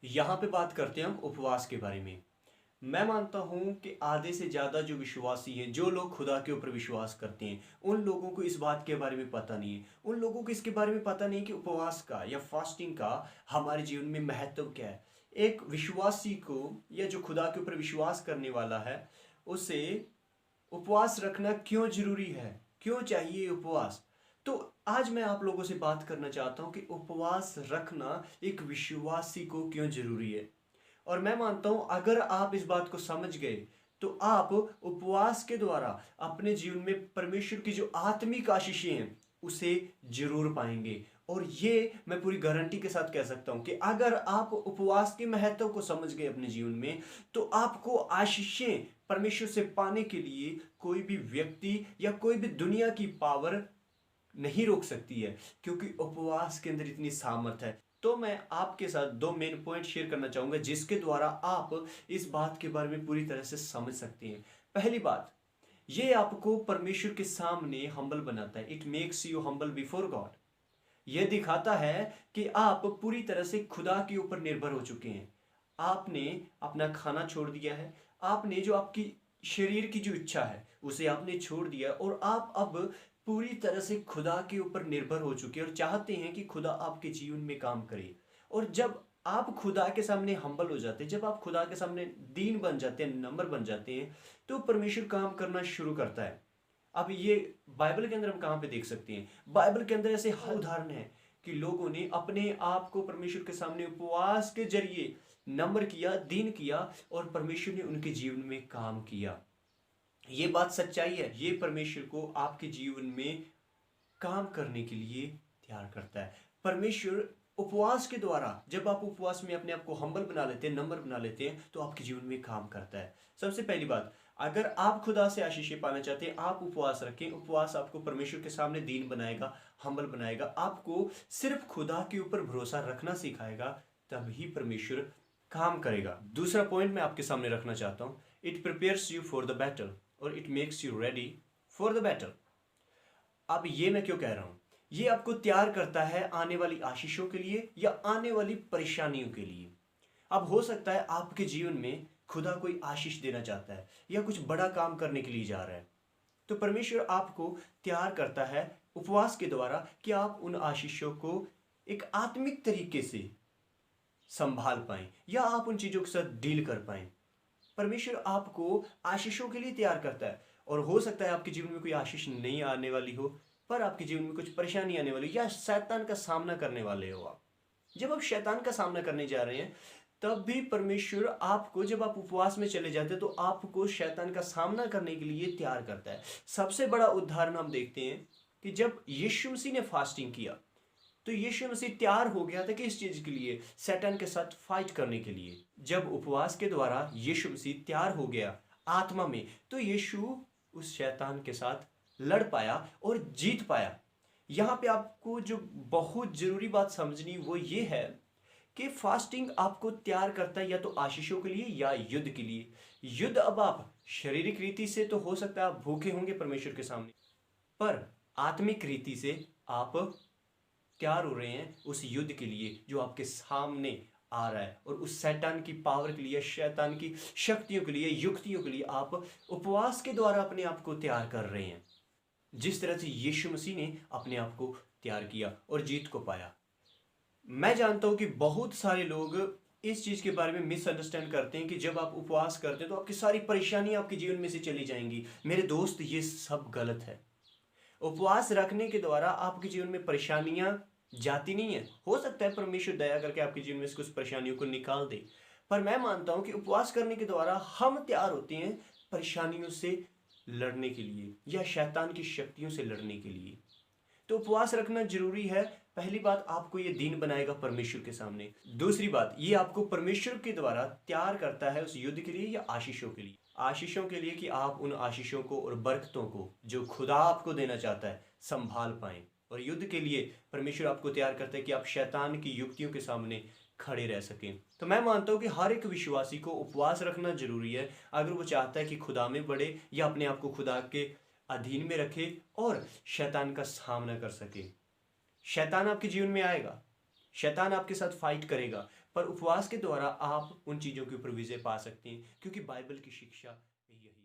यहाँ पे बात करते हैं हम उपवास के बारे में। मैं मानता हूँ कि आधे से ज़्यादा जो विश्वासी हैं, जो लोग खुदा के ऊपर विश्वास करते हैं, उन लोगों को इस बात के बारे में पता नहीं है। उन लोगों को इसके बारे में पता नहीं है कि उपवास का या फास्टिंग का हमारे जीवन में महत्व क्या है। एक विश्वासी को या जो खुदा के ऊपर विश्वास करने वाला है, उसे उपवास रखना क्यों जरूरी है, क्यों चाहिए उपवास। तो आज मैं आप लोगों से बात करना चाहता हूं कि उपवास रखना एक विश्वासी को क्यों जरूरी है। और मैं मानता हूं अगर आप इस बात को समझ गए तो आप उपवास के द्वारा अपने जीवन में परमेश्वर की जो आत्मिक आशीषें हैं उसे जरूर पाएंगे। और ये मैं पूरी गारंटी के साथ कह सकता हूं कि अगर आप उपवास के महत्व को समझ गए अपने जीवन में, तो आपको आशीषें परमेश्वर से पाने के लिए कोई भी व्यक्ति या कोई भी दुनिया की पावर नहीं रोक सकती है, क्योंकि उपवास के अंदर इतनी सामर्थ है। तो मैं आपके साथ दो मेन पॉइंट शेयर करना चाहूंगा जिसके द्वारा आप इस बात के बारे में पूरी तरह से समझ सकते हैं। पहली बात, ये आपको परमेश्वर के सामने हम्बल बनाता है। It makes you humble before God. यह दिखाता है कि आप पूरी तरह से खुदा के ऊपर निर्भर हो चुके हैं। आपने अपना खाना छोड़ दिया है, आपने जो आपकी शरीर की जो इच्छा है उसे आपने छोड़ दिया, और आप अब पूरी तरह से खुदा के ऊपर निर्भर हो चुके हैं और चाहते हैं कि खुदा आपके जीवन में काम करे। और जब आप खुदा के सामने हम्बल हो जाते हैं, जब आप खुदा के सामने दीन बन जाते हैं, नम्र बन जाते हैं, तो परमेश्वर काम करना शुरू करता है। अब ये बाइबल के अंदर हम कहाँ पे देख सकते हैं? बाइबल के अंदर ऐसे हर उदाहरण है कि लोगों ने अपने आप को परमेश्वर के सामने उपवास के जरिए नम्र किया, दीन किया, और परमेश्वर ने उनके जीवन में काम किया। ये बात सच्चाई है। ये परमेश्वर को आपके जीवन में काम करने के लिए तैयार करता है। परमेश्वर उपवास के द्वारा, जब आप उपवास में अपने आप को हम्बल बना लेते हैं, नम्र बना लेते हैं, तो आपके जीवन में काम करता है। सबसे पहली बात, अगर आप खुदा से आशीषें पाना चाहते हैं, आप उपवास रखें। उपवास आपको परमेश्वर के सामने दीन बनाएगा, हम्बल बनाएगा, आपको सिर्फ खुदा के ऊपर भरोसा रखना सिखाएगा, तभी परमेश्वर काम करेगा। दूसरा पॉइंट मैं आपके सामने रखना चाहता हूं, it prepares you for the battle और it makes you ready for the battle. अब ये मैं क्यों कह रहा हूं? ये आपको तैयार करता है आने वाली आशीषों के लिए या आने वाली परेशानियों के लिए। अब हो सकता है आपके जीवन में खुदा कोई आशीष देना चाहता है या कुछ बड़ा काम करने के लिए जा रहा है, तो परमेश्वर आपको तैयार करता है उपवास के द्वारा कि आप उन आशीषों को एक आत्मिक तरीके से संभाल पाएं या आप उन चीजों के साथ डील कर पाएं। परमेश्वर आपको आशीषों के लिए तैयार करता है। और हो सकता है आपके जीवन में कोई आशीष नहीं आने वाली हो, पर आपके जीवन में कुछ परेशानी आने वाली या शैतान का सामना करने वाले हो आप। जब आप शैतान का सामना करने जा रहे हैं, तब भी परमेश्वर आपको, जब आप उपवास में चले जाते हैं, तो आपको शैतान का सामना करने के लिए तैयार करता है। सबसे बड़ा उदाहरण हम देखते हैं कि जब यीशु मसीह ने फास्टिंग किया, तो यीशु मसीह तैयार हो गया था कि इस चीज के लिए, शैतान के साथ फाइट करने के लिए। जब उपवास के द्वारा यीशु मसीह तैयार हो गया आत्मा में, तो यीशु उस शैतान के साथ लड़ पाया और जीत पाया। यहां पे आपको जो बहुत जरूरी बात समझनी वो ये है कि फास्टिंग आपको तैयार करता है या तो आशीषों के लिए या युद्ध के लिए। युद्ध, अब आप शारीरिक रीति से तो हो सकता है आप भूखे होंगे परमेश्वर के सामने, पर आत्मिक रीति से आप तैयार हो रहे हैं उस युद्ध के लिए जो आपके सामने आ रहा है, और उस शैतान की पावर के लिए, शैतान की शक्तियों के लिए, युक्तियों के लिए आप उपवास के द्वारा अपने आप को तैयार कर रहे हैं, जिस तरह से यीशु मसीह ने अपने आप को तैयार किया और जीत को पाया। मैं जानता हूं कि बहुत सारे लोग इस चीज के बारे में मिसअंडरस्टैंड करते हैं कि जब आप उपवास करते हैं तो आपकी सारी परेशानियां आपके जीवन में से चली जाएंगी। मेरे दोस्त, ये सब गलत है। उपवास रखने के द्वारा आपके जीवन में परेशानियां जाती नहीं है। हो सकता है परमेश्वर दया करके आपके जीवन में से कुछ परेशानियों को निकाल दे, पर मैं मानता हूं कि उपवास करने के द्वारा हम तैयार होते हैं परेशानियों से लड़ने के लिए या शैतान की शक्तियों से लड़ने के लिए। तो उपवास रखना जरूरी है। पहली बात, आपको ये दीन बनाएगा परमेश्वर के सामने। दूसरी बात, ये आपको परमेश्वर के द्वारा तैयार करता है उस युद्ध के लिए या आशीषों के लिए। आशीषों के लिए कि आप उन आशीषों को और बरकतों को जो खुदा आपको देना चाहता है संभाल पाएं। और युद्ध के लिए परमेश्वर आपको तैयार करता है कि आप शैतान की युक्तियों के सामने खड़े रह सकें। तो मैं मानता हूं कि हर एक विश्वासी को उपवास रखना जरूरी है अगर वो चाहता है कि खुदा में बढ़े या अपने आप को खुदा के अधीन में रखे और शैतान का सामना कर सके। शैतान आपके जीवन में आएगा, शैतान आपके साथ फाइट करेगा, पर उपवास के द्वारा आप उन चीज़ों के ऊपर विजय पा सकते हैं, क्योंकि बाइबल की शिक्षा यही है।